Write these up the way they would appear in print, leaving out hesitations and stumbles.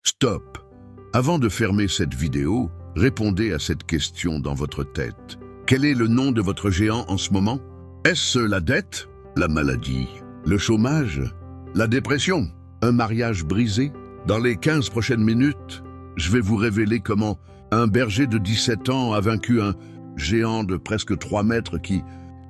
Stop! Avant de fermer cette vidéo, répondez à cette question dans votre tête. Quel est le nom de votre géant en ce moment? Est-ce la dette, la maladie, le chômage, la dépression, un mariage brisé? Dans les 15 prochaines minutes, je vais vous révéler comment un berger de 17 ans a vaincu un géant de presque 3 mètres qui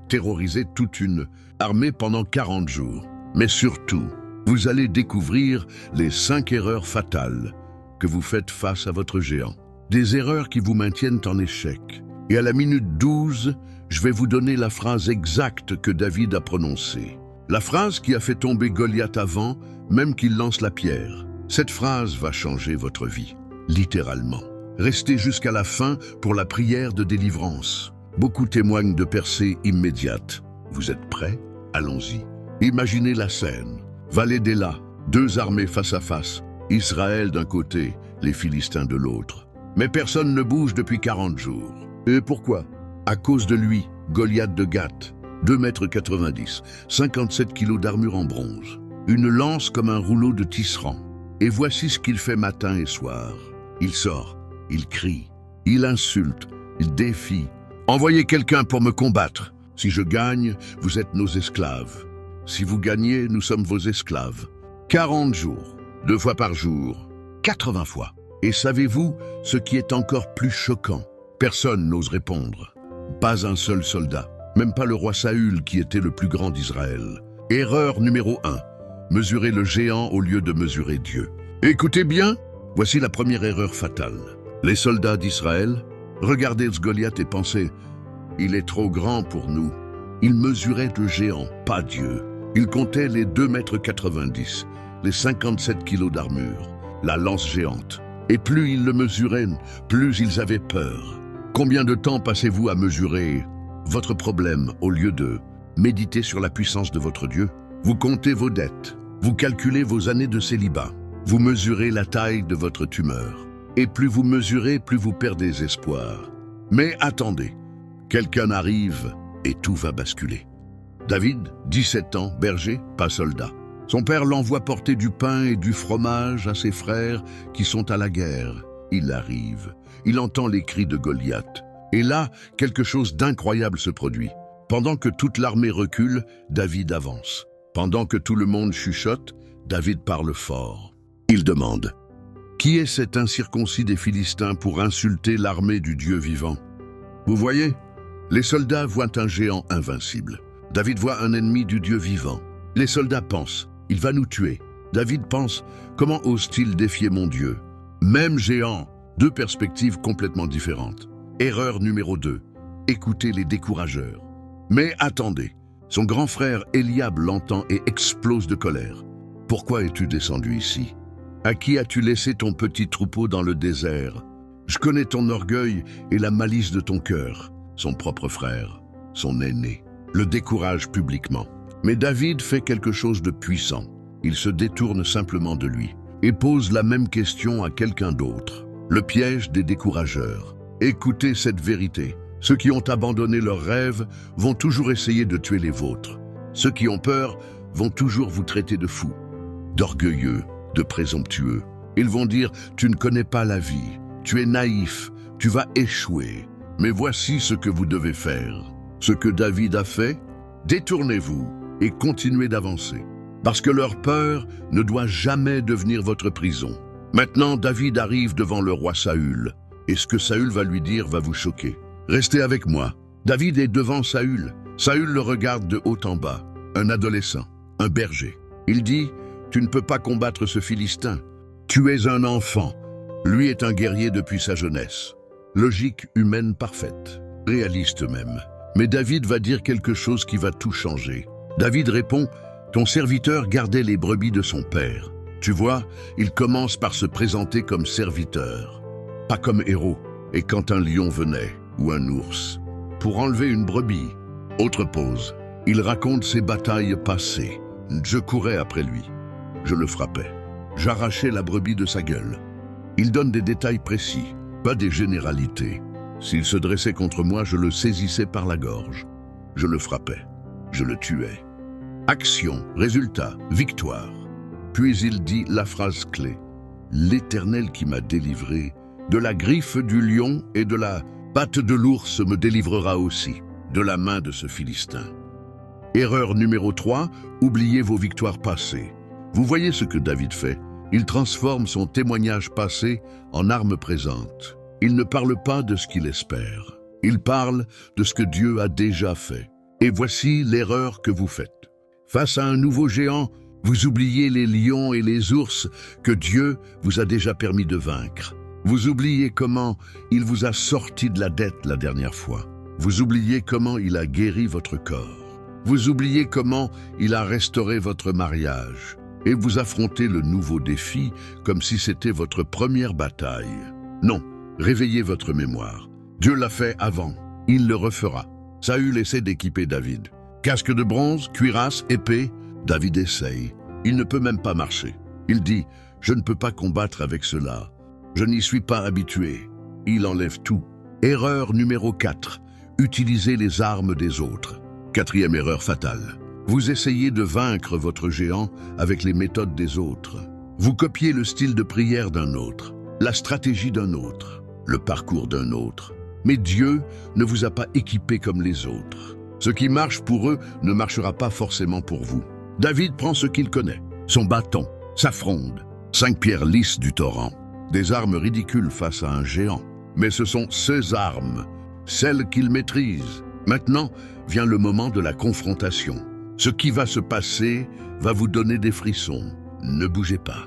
terrorisait toute une armée pendant 40 jours. Mais surtout, vous allez découvrir les 5 erreurs fatales que vous faites face à votre géant. Des erreurs qui vous maintiennent en échec. Et à la minute 12, je vais vous donner la phrase exacte que David a prononcée. La phrase qui a fait tomber Goliath avant, même qu'il lance la pierre. Cette phrase va changer votre vie, littéralement. Restez jusqu'à la fin pour la prière de délivrance. Beaucoup témoignent de percées immédiates. Vous êtes prêts? Allons-y. Imaginez la scène. Vallée d'Éla, 2 armées face à face. Israël d'un côté, les Philistins de l'autre. Mais personne ne bouge depuis 40 jours. Et pourquoi? À cause de lui, Goliath de Gath, 2,90 m, 57 kg d'armure en bronze. Une lance comme un rouleau de tisserand. Et voici ce qu'il fait matin et soir. Il sort, il crie, il insulte, il défie. Envoyez quelqu'un pour me combattre. Si je gagne, vous êtes nos esclaves. Si vous gagnez, nous sommes vos esclaves. 40 jours, 2 fois par jour, 80 fois. Et savez-vous ce qui est encore plus choquant? Personne n'ose répondre. Pas un seul soldat. Même pas le roi Saül qui était le plus grand d'Israël. Erreur numéro 1. Mesurer le géant au lieu de mesurer Dieu. Écoutez bien, voici la première erreur fatale. Les soldats d'Israël regardaient ce Goliath et pensaient « Il est trop grand pour nous ». Ils mesuraient le géant, pas Dieu. Ils comptaient les 2,90 m, les 57 kg d'armure, la lance géante. Et plus ils le mesuraient, plus ils avaient peur. Combien de temps passez-vous à mesurer votre problème au lieu de méditer sur la puissance de votre Dieu? Vous comptez vos dettes, vous calculez vos années de célibat, vous mesurez la taille de votre tumeur. Et plus vous mesurez, plus vous perdez espoir. Mais attendez, quelqu'un arrive et tout va basculer. David, 17 ans, berger, pas soldat. Son père l'envoie porter du pain et du fromage à ses frères qui sont à la guerre. Il arrive, il entend les cris de Goliath. Et là, quelque chose d'incroyable se produit. Pendant que toute l'armée recule, David avance. Pendant que tout le monde chuchote, David parle fort. Il demande « Qui est cet incirconcis des Philistins pour insulter l'armée du Dieu vivant ?» Vous voyez, les soldats voient un géant invincible. David voit un ennemi du Dieu vivant. Les soldats pensent « Il va nous tuer ». David pense « Comment ose-t-il défier mon Dieu ?» Même géant, 2 perspectives complètement différentes. Erreur numéro 2. Écoutez les décourageurs. Mais attendez, son grand frère Eliab l'entend et explose de colère. « Pourquoi es-tu descendu ici? À qui as-tu laissé ton petit troupeau dans le désert? Je connais ton orgueil et la malice de ton cœur. » Son propre frère, son aîné, le décourage publiquement. Mais David fait quelque chose de puissant. Il se détourne simplement de lui et pose la même question à quelqu'un d'autre. Le piège des décourageurs. Écoutez cette vérité. Ceux qui ont abandonné leurs rêves vont toujours essayer de tuer les vôtres. Ceux qui ont peur vont toujours vous traiter de fous, d'orgueilleux, de présomptueux. Ils vont dire « Tu ne connais pas la vie, tu es naïf, tu vas échouer ». Mais voici ce que vous devez faire. Ce que David a fait, détournez-vous et continuez d'avancer. Parce que leur peur ne doit jamais devenir votre prison. Maintenant, David arrive devant le roi Saül. Et ce que Saül va lui dire va vous choquer. Restez avec moi. David est devant Saül. Saül le regarde de haut en bas. Un adolescent, un berger. Il dit « Tu ne peux pas combattre ce Philistin. Tu es un enfant. Lui est un guerrier depuis sa jeunesse. » Logique humaine parfaite, réaliste même. Mais David va dire quelque chose qui va tout changer. David répond « Ton serviteur gardait les brebis de son père. » Tu vois, il commence par se présenter comme serviteur, pas comme héros. Et quand un lion venait, ou un ours, pour enlever une brebis, autre pause, il raconte ses batailles passées. Je courais après lui, je le frappais, j'arrachais la brebis de sa gueule. Il donne des détails précis. Pas des généralités. S'il se dressait contre moi, je le saisissais par la gorge. Je le frappais. Je le tuais. Action, résultat, victoire. Puis il dit la phrase clé. l'Éternel qui m'a délivré, de la griffe du lion et de la patte de l'ours me délivrera aussi, de la main de ce Philistin. Erreur numéro 3, oubliez vos victoires passées. Vous voyez ce que David fait? Il transforme son témoignage passé en arme présente. Il ne parle pas de ce qu'il espère. Il parle de ce que Dieu a déjà fait. Et voici l'erreur que vous faites. Face à un nouveau géant, vous oubliez les lions et les ours que Dieu vous a déjà permis de vaincre. Vous oubliez comment il vous a sorti de la dette la dernière fois. Vous oubliez comment il a guéri votre corps. Vous oubliez comment il a restauré votre mariage. Et vous affrontez le nouveau défi comme si c'était votre première bataille. Non, réveillez votre mémoire. Dieu l'a fait avant, il le refera. Saül essaie d'équiper David. Casque de bronze, cuirasse, épée, David essaye. Il ne peut même pas marcher. Il dit, je ne peux pas combattre avec cela. Je n'y suis pas habitué. Il enlève tout. Erreur numéro 4, utilisez les armes des autres. 4e erreur fatale. Vous essayez de vaincre votre géant avec les méthodes des autres. Vous copiez le style de prière d'un autre, la stratégie d'un autre, le parcours d'un autre. Mais Dieu ne vous a pas équipé comme les autres. Ce qui marche pour eux ne marchera pas forcément pour vous. David prend ce qu'il connaît, son bâton, sa fronde, 5 pierres lisses du torrent. Des armes ridicules face à un géant. Mais ce sont ses armes, celles qu'il maîtrise. Maintenant vient le moment de la confrontation. Ce qui va se passer va vous donner des frissons. Ne bougez pas.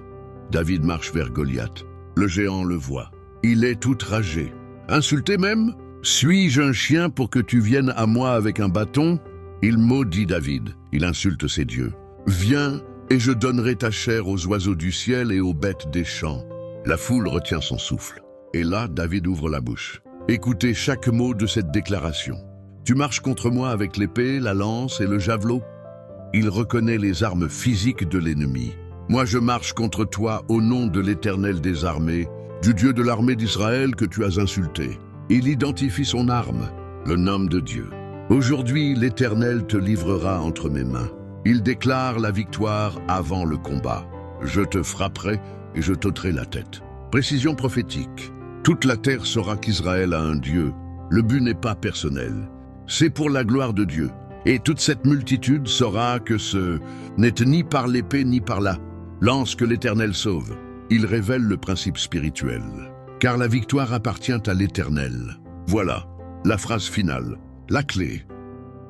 David marche vers Goliath. Le géant le voit. Il est outragé. Insulté même? Suis-je un chien pour que tu viennes à moi avec un bâton? Il maudit David. Il insulte ses dieux. Viens et je donnerai ta chair aux oiseaux du ciel et aux bêtes des champs. La foule retient son souffle. Et là, David ouvre la bouche. Écoutez chaque mot de cette déclaration. Tu marches contre moi avec l'épée, la lance et le javelot? Il reconnaît les armes physiques de l'ennemi. Moi je marche contre toi au nom de l'Éternel des armées, du Dieu de l'armée d'Israël que tu as insulté. Il identifie son arme, le nom de Dieu. Aujourd'hui l'Éternel te livrera entre mes mains. Il déclare la victoire avant le combat. Je te frapperai et je t'ôterai la tête. Précision prophétique. Toute la terre saura qu'Israël a un Dieu. Le but n'est pas personnel. C'est pour la gloire de Dieu. Et toute cette multitude saura que ce n'est ni par l'épée ni par la lance que l'Éternel sauve. Il révèle le principe spirituel. Car la victoire appartient à l'Éternel. Voilà, la phrase finale, la clé.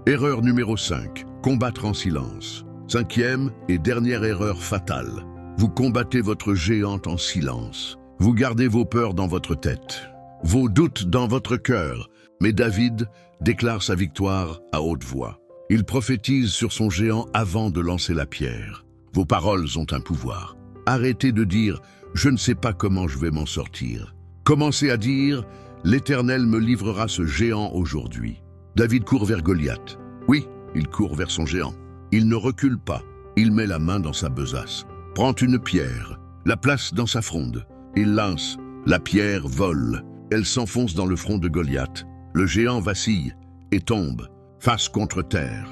Erreur numéro 5, combattre en silence. 5e et dernière erreur fatale. Vous combattez votre géante en silence. Vous gardez vos peurs dans votre tête, vos doutes dans votre cœur. Mais David déclare sa victoire à haute voix. Il prophétise sur son géant avant de lancer la pierre. Vos paroles ont un pouvoir. Arrêtez de dire « je ne sais pas comment je vais m'en sortir ». Commencez à dire « l'Éternel me livrera ce géant aujourd'hui ». David court vers Goliath. Oui, il court vers son géant. Il ne recule pas. Il met la main dans sa besace, prend une pierre, la place dans sa fronde. Il lance. La pierre vole. Elle s'enfonce dans le front de Goliath. Le géant vacille et tombe, face contre terre.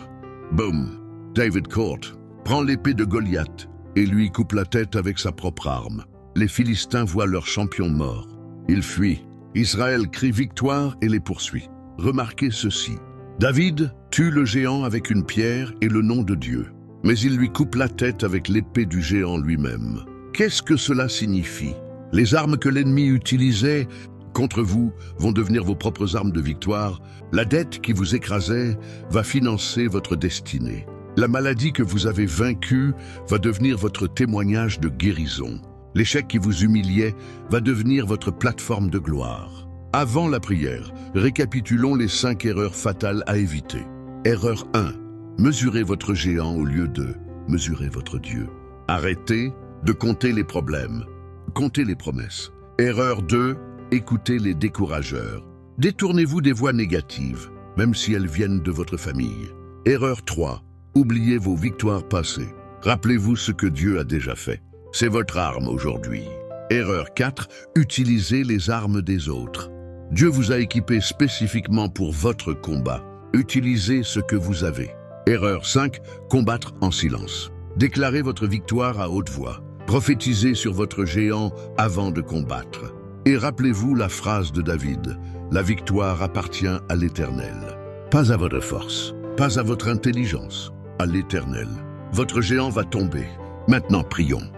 Boum! David court, prend l'épée de Goliath et lui coupe la tête avec sa propre arme. Les Philistins voient leur champion mort. Ils fuient. Israël crie victoire et les poursuit. Remarquez ceci. David tue le géant avec une pierre et le nom de Dieu. Mais il lui coupe la tête avec l'épée du géant lui-même. Qu'est-ce que cela signifie? Les armes que l'ennemi utilisait contre vous vont devenir vos propres armes de victoire. La dette qui vous écrasait va financer votre destinée. La maladie que vous avez vaincue va devenir votre témoignage de guérison. L'échec qui vous humiliait va devenir votre plateforme de gloire. Avant la prière, récapitulons les 5 erreurs fatales à éviter. Erreur 1. Mesurez votre géant au lieu de mesurer votre Dieu. Arrêtez de compter les problèmes. Comptez les promesses. Erreur 2. Écoutez les décourageurs. Détournez-vous des voix négatives, même si elles viennent de votre famille. Erreur 3. Oubliez vos victoires passées. Rappelez-vous ce que Dieu a déjà fait. C'est votre arme aujourd'hui. Erreur 4. Utilisez les armes des autres. Dieu vous a équipé spécifiquement pour votre combat. Utilisez ce que vous avez. Erreur 5. Combattre en silence. Déclarez votre victoire à haute voix. Prophétisez sur votre géant avant de combattre. Et rappelez-vous la phrase de David, « La victoire appartient à l'Éternel ». Pas à votre force, pas à votre intelligence, à l'Éternel. Votre géant va tomber. Maintenant, prions.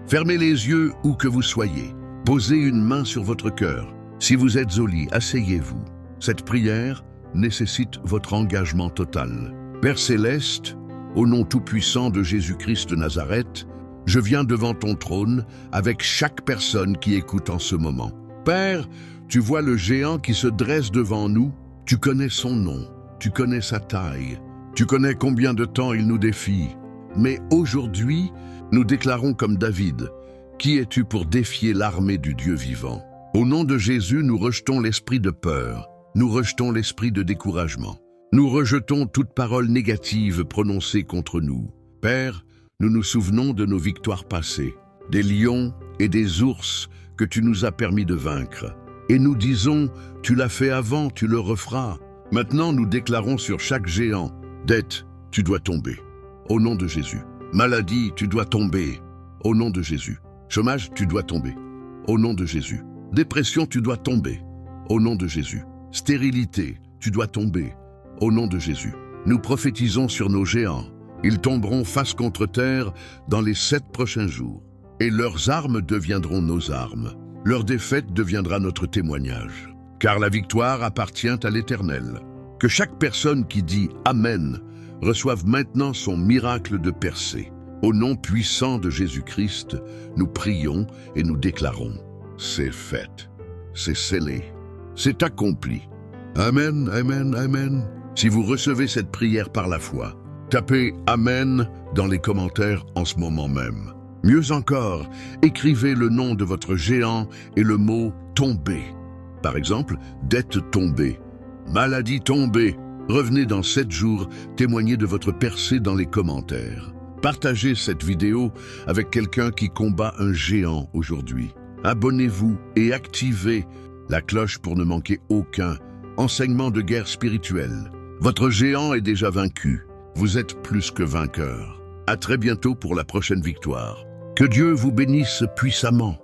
Fermez les yeux où que vous soyez. Posez une main sur votre cœur. Si vous êtes au lit, asseyez-vous. Cette prière nécessite votre engagement total. Père céleste, au nom tout-puissant de Jésus-Christ de Nazareth, je viens devant ton trône avec chaque personne qui écoute en ce moment. Père, tu vois le géant qui se dresse devant nous. Tu connais son nom, tu connais sa taille, tu connais combien de temps il nous défie. Mais aujourd'hui, nous déclarons comme David, « Qui es-tu pour défier l'armée du Dieu vivant ?» Au nom de Jésus, nous rejetons l'esprit de peur, nous rejetons l'esprit de découragement. Nous rejetons toute parole négative prononcée contre nous. Père, nous nous souvenons de nos victoires passées, des lions et des ours que tu nous as permis de vaincre. Et nous disons, tu l'as fait avant, tu le referas. Maintenant, nous déclarons sur chaque géant, dette, tu dois tomber. Au nom de Jésus. Maladie, tu dois tomber. Au nom de Jésus. Chômage, tu dois tomber. Au nom de Jésus. Dépression, tu dois tomber. Au nom de Jésus. Stérilité, tu dois tomber. Au nom de Jésus. Nous prophétisons sur nos géants. Ils tomberont face contre terre dans les 7 prochains jours. Et leurs armes deviendront nos armes. Leur défaite deviendra notre témoignage. Car la victoire appartient à l'Éternel. Que chaque personne qui dit « Amen » reçoive maintenant son miracle de percée. Au nom puissant de Jésus-Christ, nous prions et nous déclarons « C'est fait, c'est scellé, c'est accompli. » Amen, Amen, Amen. Si vous recevez cette prière par la foi, tapez « Amen » dans les commentaires en ce moment même. Mieux encore, écrivez le nom de votre géant et le mot « tomber ». Par exemple, dette tombée, maladie tombée. Revenez dans 7 jours, témoignez de votre percée dans les commentaires. Partagez cette vidéo avec quelqu'un qui combat un géant aujourd'hui. Abonnez-vous et activez la cloche pour ne manquer aucun enseignement de guerre spirituelle. Votre géant est déjà vaincu. Vous êtes plus que vainqueur. À très bientôt pour la prochaine victoire. Que Dieu vous bénisse puissamment.